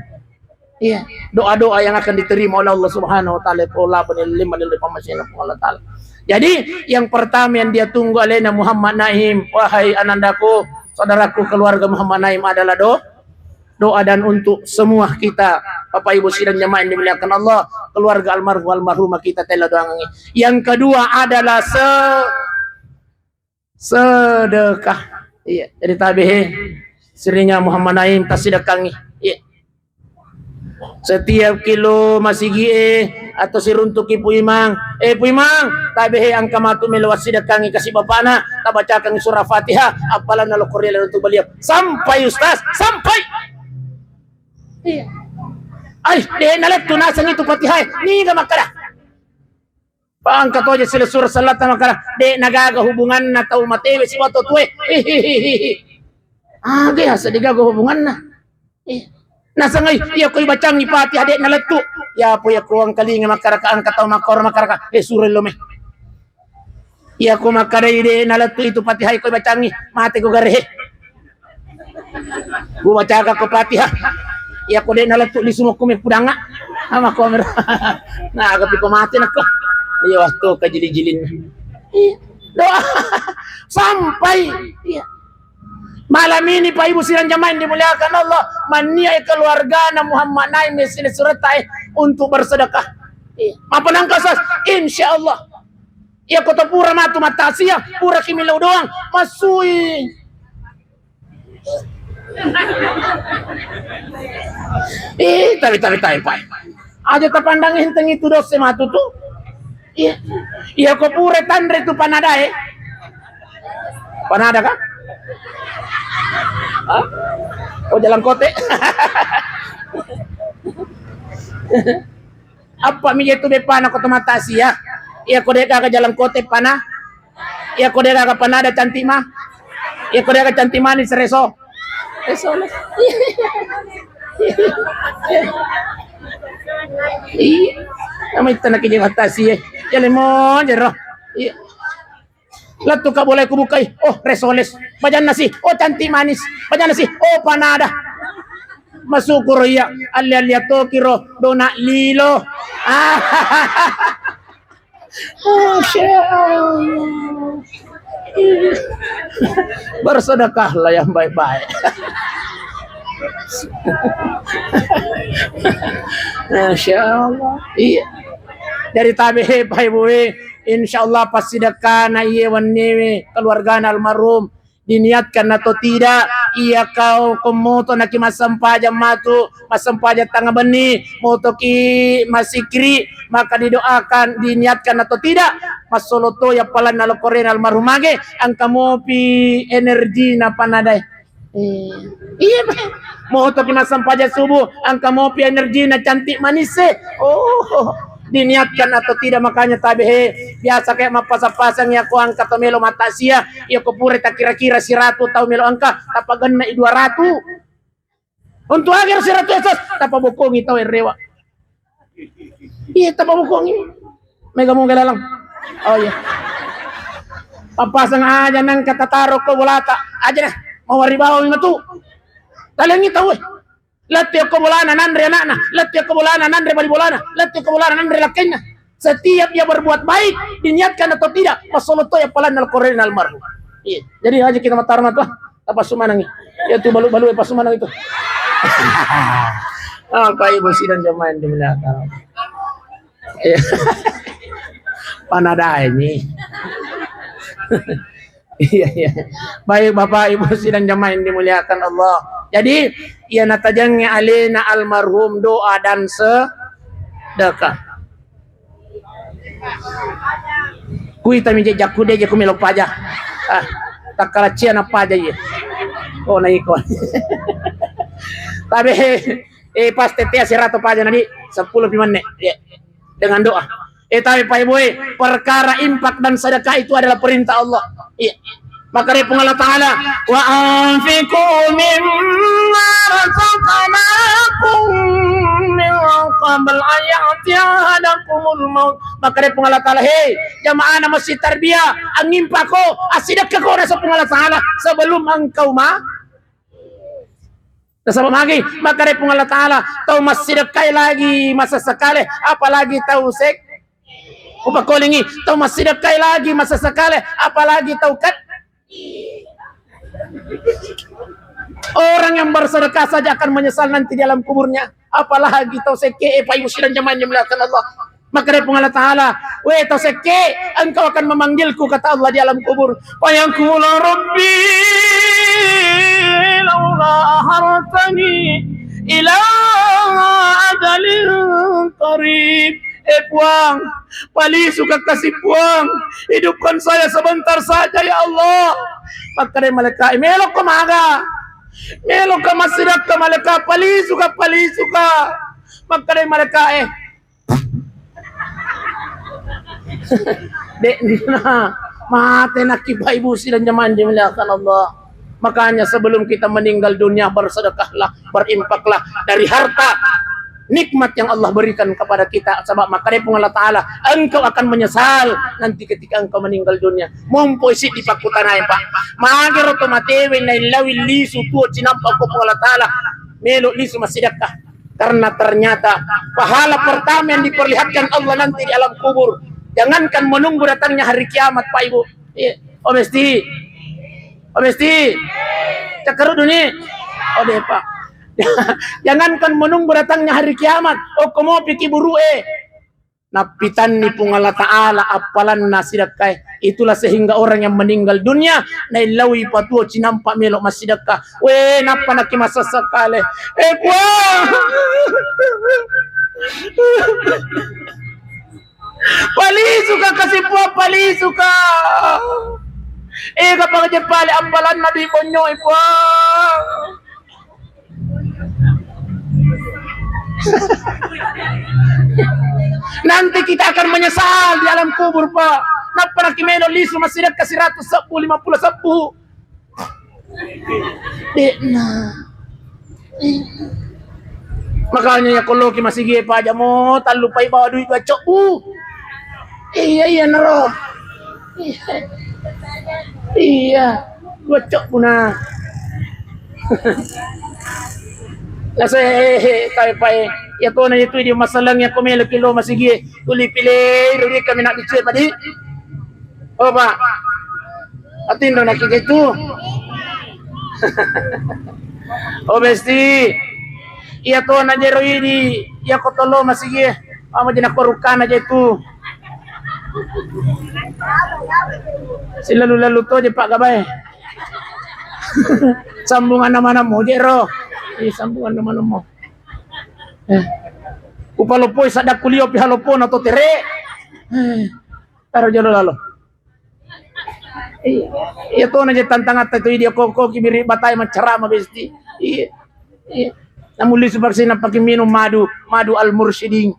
Speaker 1: doa-doa yang akan diterima oleh Allah Subhanahu wa taala pola penilaian dari pemasyana Allah taala. Jadi yang pertama yang dia tunggu alena Muhammad Naim, wahai anandaku, saudaraku, keluarga Muhammad Naim adalah doa dan untuk semua kita, Bapak Ibu sidang jamaah yang dimuliakan Allah, keluarga almarhumah kita telah doa. Yang kedua adalah sedekah. Iya, dari tabi'in seringnya Muhammad Naim tasedekahi. Iya. Setiap kilo masigi atau siruntuki puimang tabihe ang kamatu melawat sidakangi kasih bapana tabacakan surah Fatihah apalan nalo Qur'an untuk beliau sampai Ustaz sampai dia nalet tunasan itu Fatihah ni ga makara paangkat aja sila surah salat makara de nagaga hubungan na tao matewe si wato tuwe dia sadigaga hubungan na nasa ngay, iya ko'y bacang ipati adik na latu. Ya po ya ko ang kalinga makaraka kataw makor makaraka. Surel lume. Iya ko makaray de na latu itu pati hay ko'y bacang mati ko garehe. Ko bacaga ko pati ha. Iya ko de na latu lisumok ko may pudanga. Ama ko mer. Naagapi ko mati na ko. Iya waktu kajili-jilin. Doa sampai iya. Malam ini Pak Ibu sidang jamaah yang dimuliakan Allah, maniai keluarga Muhammad Naim sini surat untuk bersedekah. Apa nangkasas? Insya Allah. Ya kota pura matu matasia, pura kimilau doang, masui. Tapi Pak. Aja terpandangin teng itu dosa matu tuh. Iya kok pura tandre itu panada Panada kan? Oh jalan kote. Apa mi itu be pana ko tomatasi ya? Iya ko deka ka jalan kote pana. Iya ko deka ka panada cantik mah. Iya ko deka cantik manis reso. Reso. Kami tanah kijing atasi ya lemon jero. Latu ka boleh kubukai. Oh resoles. Bajan nasi. Oh cantik manis. Bajan nasi. Oh panada. Masukuro ya. Alia to kiro dona lilo. Bersedekahlah yang baik-baik. Masya Allah. Iya. Dari tabi'i Pak Ibu, insyaallah pas sedekah na iye wannewe keluarga almarhum diniatkan atau tidak iya kau komoto na kimasampaja matu masampaja tangga beni moto ki masikri maka didoakan diniatkan atau tidak masoloto ya palan nalo koren almarhum mage ang kamu pi energi na panadai iya moto ki masampaja subuh ang kamu pi energi na cantik manis diniatkan atau tidak makanya tabihe biasa kayak mapasa-pasang ya ko angka to melo matasia ya ko pure tak kira-kira si ratu tau melo angka tapagan na 200 untuk agar si ratu esas tapabukongi tau rewa iya tapabukongi mega mo galalang oh iya papasang aja nang katataro ko bulata aja nah mawaribaw yung tu talangi tau Lati ko bolana nandre anakna, lati ko bolana nandre bali bolana, lati ko bolana nandre lakenya. Setiap dia berbuat baik, diniatkan atau tidak, masoloto ya palan al Qur'an almarhum. Iya. Jadi aja kita matar matu apa sumanang. Ya tuh balu-balu pas sumanang itu. Apa ibu sidang jamaah di belakang. Iya. Panada ini. Iya. Baik Bapak Ibu sidang jamaah yang dimuliakan Allah. Jadi ia natajangnya alina almarhum doa dan sedekah. Kui tami jejak kude je kumelo paja. Tak kala cian apa aja ya. Oh naik kon. Tapi pas tete serato paja nanti 10 menit ya. Dengan doa. Tapi Pak Ibu, perkara infak dan sedekah itu adalah perintah Allah. Iya. Maka dari Allah Ta'ala, wa anfiqu mimma razaqnakum min qabl an ya'tiyahadakumul maut. Maka dari Allah Ta'ala, hei jamaah masjid tarbiyah, ang infak ko, asidakah ko nasa Allah Ta'ala sebelum engkau Nasabah lagi, maka dari Allah Ta'ala, tahu masih dekai lagi masa sekali, apalagi tahu upakolingi, tahu masih dekai lagi masa sekali, apalagi tahu kan? Orang yang bersedekah saja akan menyesal nanti di alam kuburnya, apalagi tahu seke, Pak Ibu sidang jamaah yang dimuliakan Allah. Maka dari Allah Ta'ala, weh tahu seke, engkau akan memanggilku, kata Allah di alam kubur. Fayaqulu Rabbi laula hartani ila ajalin qarib. Puang, pali suka kasih puang, hidupkan saya sebentar saja ya Allah. Maka dari malaikat, melok ke maga, melok ke masjid ke malaikat, pali suka. Maka dari malaikat, dek dina mati nak Bapak Ibu sidang jamaah dimuliakan Allah. Makanya sebelum kita meninggal dunia bersedekahlah, berinfaklah dari harta nikmat yang Allah berikan kepada kita. Sebab maka dari Allah Ta'ala, engkau akan menyesal nanti ketika engkau meninggal dunia. Mumpu isi di pakutanay Pak. Magir otomatewe na ilawil lisu tuo cinampak ko Allah Ta'ala melo lisu masidakah. Karena ternyata pahala pertama yang diperlihatkan Allah nanti di alam kubur. Jangankan menunggu datangnya hari kiamat Pak Ibu. Omesti. Cakaru dunia. Ode Pak. Jangankan menunggu datangnya hari kiamat. Komo piki buru napitan ni pung Allah Ta'ala apalan nasidakah. Itulah sehingga orang yang meninggal dunia nailawi patuo cinampak melok masidakah. Napa nak masa sekali. Pali suka kasih puang, pali suka. Kapag pali ampalan nabi konyo puang. Nanti kita akan menyesal di alam kubur Pak. Napa nak kimeno lisu masih kasih 100 10 50 10. Makanya ya kalau kita masih gie pa aja mo talu pa ibawa duit bacok iya naro iya bacok puna nasa kaya pa ya to na itu di masalahnya kumelo kilo masih gie tuli pile ruri kami nak dicuit padi oh Pak atin do nakikitu oh besti iya to na jero ini ya kotolo masih gie ama jenak perukan aja itu si lalu to je Pak Gabay sambungan nama mo jero sambungan nama mo upalopoy sadak kulio pihalopon atau tere taro jalo lalo iya to na je tantangat itu dia koko kibiri batay mancarama besti iya namuli subak sina pakai minum madu al-mursyiding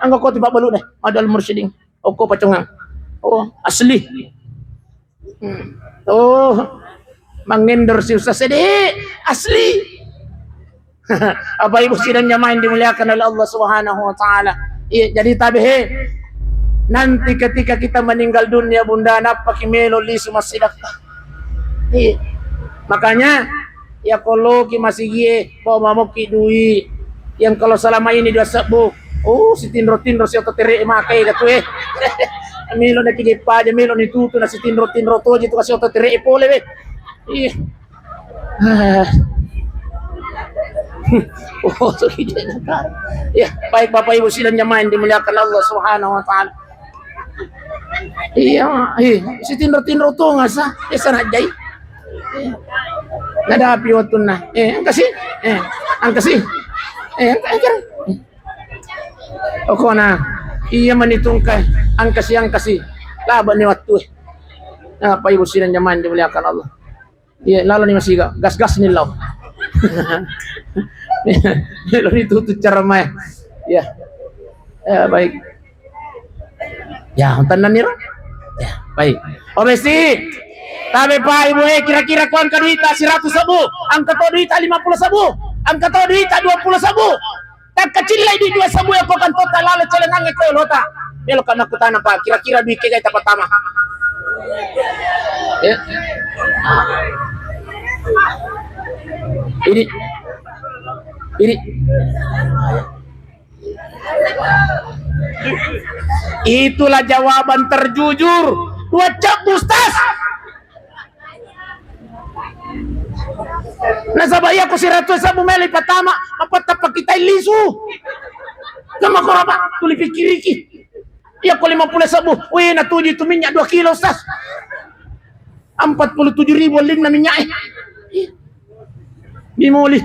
Speaker 1: anggo ko tiba balu deh madu al-mursyiding oko pacungang oh asli oh mengendorse usah sedih asli apa ibu sidang jamaah dimuliakan oleh Allah Subhanahu wa taala. Iya, jadi tabihe nanti ketika kita meninggal dunia bunda napa kimelo lisu masidakah. Iya. Makanya ya kalau ki masih gie bawa mamoki dui yang kalau selama ini dia sebu si tindro si ototere makai gatu Milo na kigipa, milo ni tuto na si tinro to dito kasi oto tire ipole be. Oh, so kita nak. Ya, baik Bapak Ibu sidang jamaah yang dimuliakan Allah Subhanahu wa taala. Iya, si tinro to nga sa, sana jay. Nadapi waktu na. Ang kasi. Oko na. Iya manitong kay ang kasi laban ni waktu. Bapak Ibu sidang jamaah yang dimuliakan Allah. Iya, lalo ni masiga, gas-gas nilaw. Melo ditutup cara main. Ya. Baik. Ya, tanan niro. Ya, baik. Obesi. Tabe Pak Ibu kira-kira kuan kaduita 100 sabu, ang kato duita 50 sabu, ang kato duita 20 sabu. Tak kecil lagi 2 sabu yang kau kan total lalu celengang ko lota. Melo kana kutana Pak, kira-kira duit kay ta pertama. Ya. Ini itulah jawaban terjujur wajib Ustaz. Nasabaya ko si Ratu sa bumeli pertama apa kita lisu kama koraba tuli pikiriki ya ko 50 sabu we na tuji tu minyak 2 kilo Ustaz 47.000 ling na minyak bimoli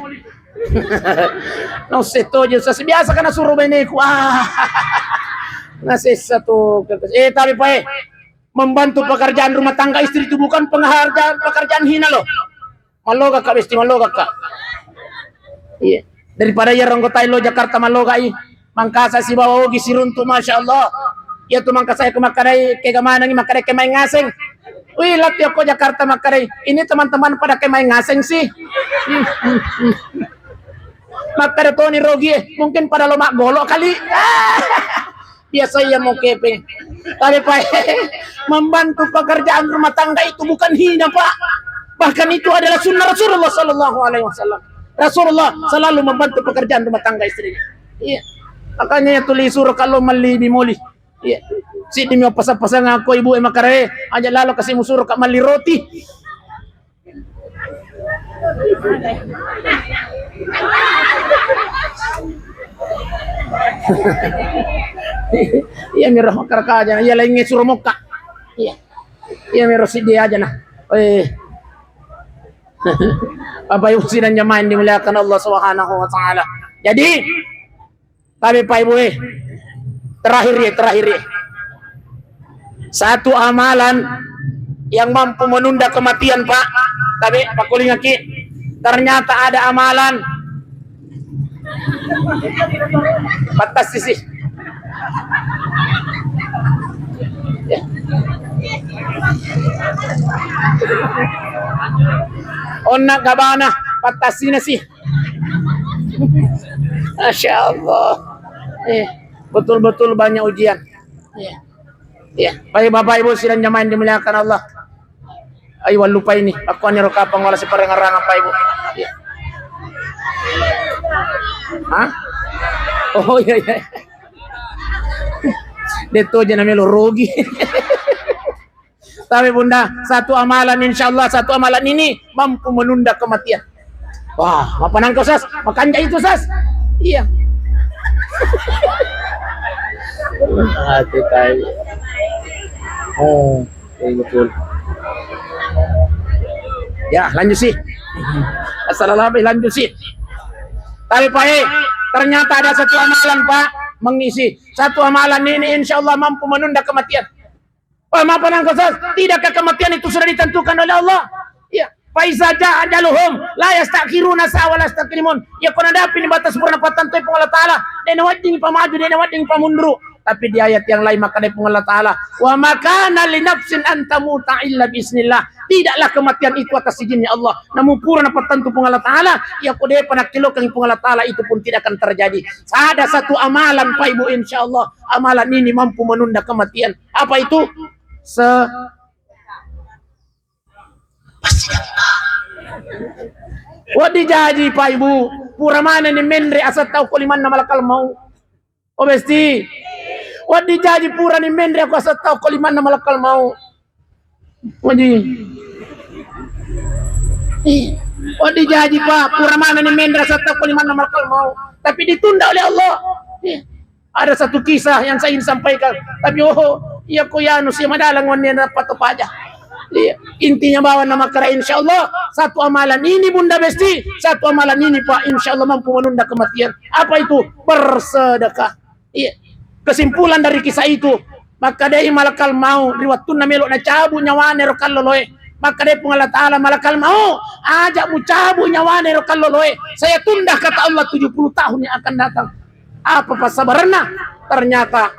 Speaker 1: no seto je Ustaz biasa kana suruh bene ku nasi satu tapi Pak membantu pekerjaan rumah tangga istri itu bukan penghargaan pekerjaan hina loh. Maloga ka besti maloga ka. Iya. Daripada ya ronggotai lo Jakarta maloga i. Mangkasa si bawa ugi siruntu masyaallah. Ya tu mangkasa saya kemakarai ke gamana ngi makarai ke main ngaseng. Wih latih aku Jakarta makarai. Ini teman-teman pada ke main ngaseng sih. Makarai Tony Rogi mungkin pada lo mak golok kali. Biasa ya mau kepeng. Tapi Pak membantu pekerjaan rumah tangga itu bukan hina Pak. Bahkan itu adalah sunnah Rasulullah Sallallahu Alaihi Wasallam. Rasulullah selalu membantu pekerjaan rumah tangga istrinya. Iya. Makanya tulis suruh kalau mali bimoli. Iya. Si demi pasang-pasang aku ibu emakare aja lalu kasih musuh kak mali roti. Iya mirah makar aja. Iya lainnya suruh muka. Iya. Iya mirah si dia aja nah. Bapak Ibu sidang jamaah yang dimuliakan Allah Subhanahu wa taala. Jadi tapi Pak Ibu terakhir ya. Satu amalan yang mampu menunda kematian Pak. Tapi Pak Kulingaki ternyata ada amalan batas sisi. Ya. Onna gabana patasina sih. Masya Allah. Betul-betul banyak ujian. Ya. Bapak Ibu sidang jamaah yang dimuliakan Allah. Ayo lupa ini. Aku hanya rokapang wala separengarangan Pak Ibu. Ya. Hah? Oh iya. Deto aja namanya lo rugi. Tapi Bunda, satu amalan insya Allah, satu amalan ini mampu menunda kematian. Wah, apa nangkau Sas? Makanya itu Sas. Iya. Hati tahu. Oh, betul. Ya, lanjut sih. Assalamualaikum, lanjut sih. Tapi Pak, ternyata ada satu amalan Pak mengisi. Satu amalan ini insya Allah mampu menunda kematian. Oh, maaf nangkau Sas, tidakkah kematian itu sudah ditentukan oleh Allah? Ya, Faiza ja'a ajaluhum la yastakhiruna sa'a wa la yastaqdimun. Ya kuna dapi ni batas purna patantoi pung Allah Ta'ala. Dena wading pamaju, dena wading pamundru. Tapi di ayat yang lain maka dari pung Allah Ta'ala, wa makana li nafsin an tamuta illa bismillah. Tidaklah kematian itu atas izinnya Allah. Namun purna patantu pung Allah Ta'ala, ya kode panakilokang pung Allah Ta'ala itu pun tidak akan terjadi. Ada satu amalan Pak Ibu insyaallah, amalan ini mampu menunda kematian. Apa itu? Wadi jaji Pak Ibu pura mana ni menre asat tahu kuliman na malakal mau obesti Wadi jaji pura ni mendre aku asal tahu kaliman na malakal mau. Wadi. Wadi jaji pa pura mana ni mendre asal tahu kaliman na malakal mau. Tapi ditunda oleh Allah. Ada satu kisah yang saya ingin sampaikan. Tapi iya ko yano siya madalang wannya na patupaja. Intinya bahwa nama kera insya Allah satu amalan ini Bunda Besti, satu amalan ini Pak insya Allah mampu menunda kematian. Apa itu? Bersedekah. Iya. Kesimpulan dari kisah itu, maka dia malakal mau riwatun na melok na cabu nyawane ro kalloloe. Maka dia pun Allah Ta'ala malakal mau ajak mu cabu nyawane ro kalloloe. Saya tunda kata Allah 70 tahun yang akan datang. Apa pasabarna? Ternyata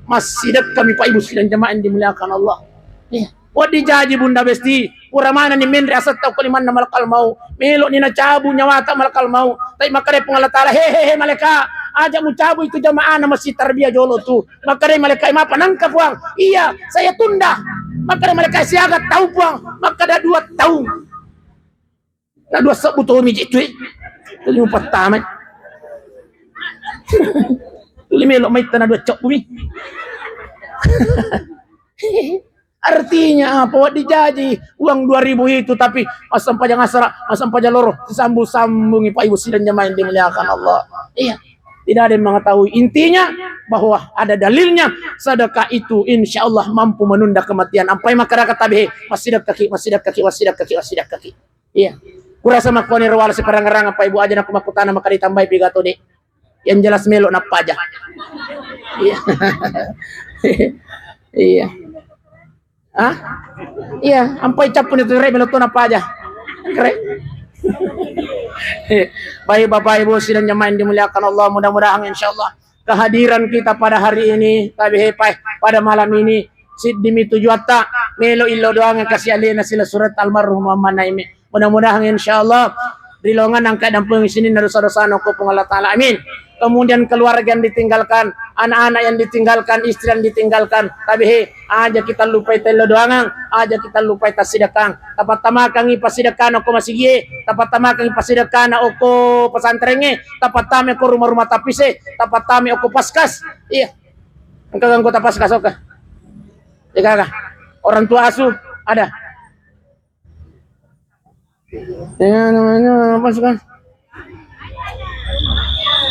Speaker 1: masih dekat kami Pak Ibu dan jemaah yang dimuliakan Allah. Iya. Wadi jaji Bunda Besti, pura mana ni mendre asal tahu kaliman na malakal mau. Melok ni na cabu nyawata malakal mau. Tapi maka dia pun Allah Ta'ala hehehe malaikat ajak mu cabu itu jamaah na masjid tarbiyah jolo tu. Maka dia malaikat apa nangka puang. Iya, saya tunda. Maka dia malaikat siaga tahu puang. Maka dah 2 tahun. Dah 2 sebutu mijit tu. Tuli mu pertama. Tuli melok mai tanah 2 cok bumi. Artinya apa? Wadi jaji uang 2000 itu tapi masam pajang asara, masam pajang loro, sambung-sambungi Pak Ibu sidang jemaah yang dimuliakan Allah. Iya, tidak ada yang mengetahui. Intinya bahwa ada dalilnya sedekah itu insya Allah mampu menunda kematian. Ampai masyarakat tabihe masih dak kaki. Iya. Kurasa makoni rawal si parang-rang Pak Ibu aja nak makutana maka ditambah pigato deh. Yang jelas melok napa aja. Iya. Iya. Iya, ampai capun itu rek melotun apa aja. Keren. Baik Bapak Ibu sidang jemaah yang dimuliakan Allah, mudah-mudahan insyaallah kehadiran kita pada hari ini pada malam ini sidimi tujuata melo illo doang kasih alina sila surat almarhum Muhammad Naimi. Mudah-mudahan insyaallah rilongan angka dan pengisinin dosa-dosa ko Allah Ta'ala. Amin. Kemudian keluarga yang ditinggalkan, anak-anak yang ditinggalkan, istri yang ditinggalkan. Tapi aja kita lupa telo doangan, aja kita lupa tasidakang. Tapat tamakang ipasidakan ako masigye, tapat tamakang ipasidakan ako pasantrenge, tapat tami ako rumah-rumah tapise, tapat tami ako paskas. Iya. Ang kagang ko tapaskas oka. Ika ka. Orang tua asuh ada. Ya namanya paskas.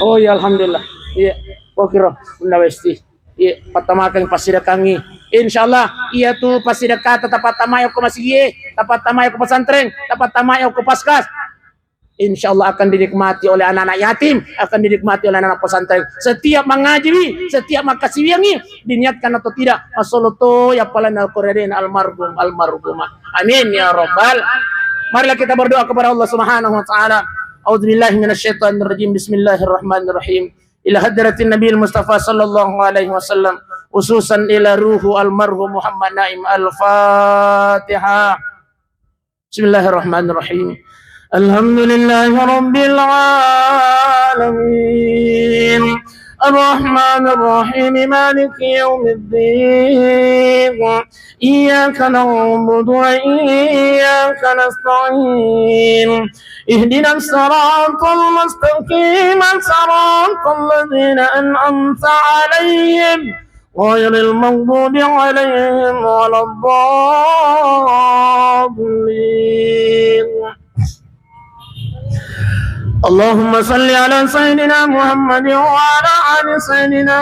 Speaker 1: Oh ya alhamdulillah. Iya, pokiro Bunda Besti. Iya, patamakan pasidakangi. Insyaallah iya tuh pasidakat tapat tamayo ko masigye, tapat tamayo ko pesantren, tapat tamayo ko paskas. Insyaallah akan dinikmati oleh anak-anak yatim, akan dinikmati oleh anak-anak pesantren. Setiap mengaji, setiap makasiwiangi diniatkan atau tidak, asoloto ya palan al-Qur'an almarhumah. Amin ya rabbal. Marilah kita berdoa kepada Allah Subhanahu wa taala. A'udzu billahi minasyaitonir rajim. Bismillahirrahmanirrahim. Ila hadratin Nabi Mustafa sallallahu alaihi wasallam, khususan ila ruhu almarhum Muhammad Naim. Al-Fatihah. Bismillahirrahmanirrahim. Alhamdulillahi rabbil alamin. الرحمن الرحيم مالك يوم الدين إياك نعبد وإياك نستعين اهدنا الصراط المستقيم صراط الذين أنعمت عليهم غير المغضوب عليهم ولا الضالين. اللهم صل على سيدنا محمد وعلى آل سيدنا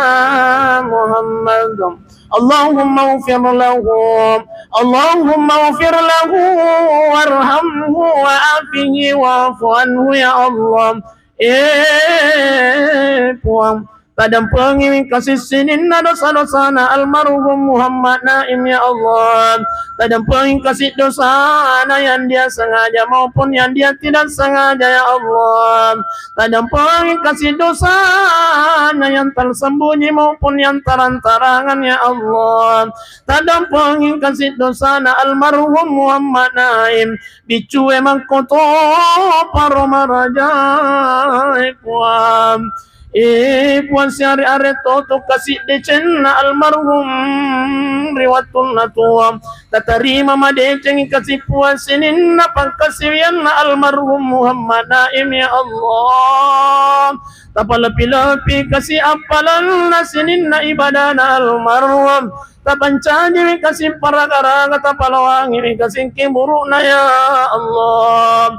Speaker 1: محمد. اللهم اغفر له، اللهم اغفر له وارحمه وعافه واعف عنه يا الله. Puang Padam pengiring kasih sinin na dosa-dosa na almarhum Muhammad Naim ya Allah. Padam pengiring kasih dosa na yang dia sengaja maupun yang dia tidak sengaja ya Allah. Padam pengiring kasih dosa na yang tersembunyi maupun yang terang-terangan ya Allah. Padam pengiring kasih dosa na almarhum Muhammad Naim. Bicu emang kotor paroma raja ikuam. puan siari are toto kasih decenna almarhum riwatun natuam tatarima madeceng kasih puan sinin napang kasiwian almarhum Muhammad Naim ya Allah tapalapi-lapi kasih apalan nasinin na ibadah na almarhum tapancani kasih paragaraga tapalawangi kasih kimuru na ya Allah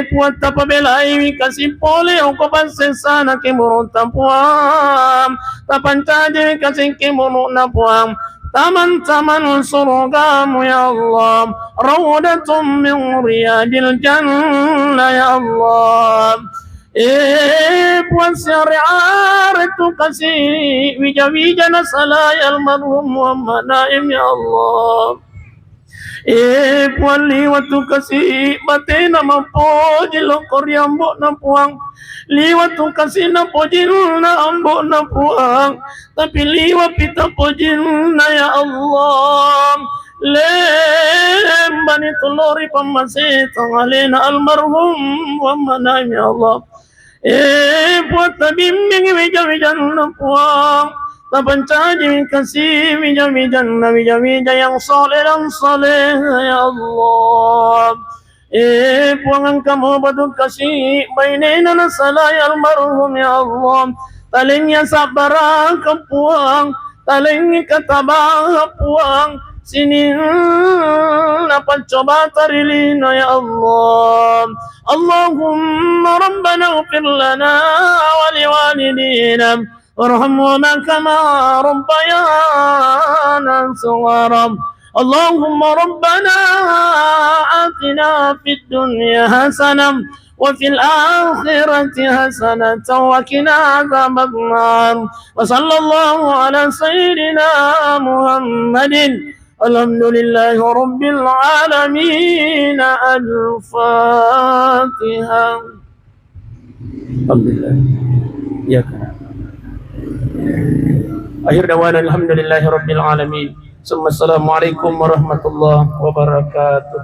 Speaker 1: puat tapabelai kasih pole ko pansensana kimuru tampuam tapancani kasih kimuru na puam taman-taman surgamu ya Allah rawdatum min riyadil jannah ya Allah puan syari'ar itu kasih wija-wija nasalaya almarhum Muhammad Naim ya Allah puan liwat tu kasih mati nama pojil koryambo na puang liwat tu kasih na pojil na ambo na puang tapi liwat pita pojil na ya Allah lembani tulori pamasih tangalina almarhum Muhammad Naim ya Allah buat tabimbing wija-wija na puang tapancaji kasih wija-wija yang soleh dan soleh ya Allah puangan kamu batu kasih bainena nasalaya almarhum ya Allah talingnya sabar kepuang talingnya katabah puang sini apa coba tarilina ya Allah Allahumma rabbana ighfir lana wa liwalidina warhamhuma kama rabbayana saghara Allahumma rabbana atina fid dunya hasanah وفي الآخرة حسنة وقنا عذاب النار وصلى الله على سيدنا محمد الحمد لله رب العالمين الفاتحة الحمد لله إياك akhir dawana alhamdulillahi rabbil alamin summa assalamu alaikum warahmatullahi wabarakatuh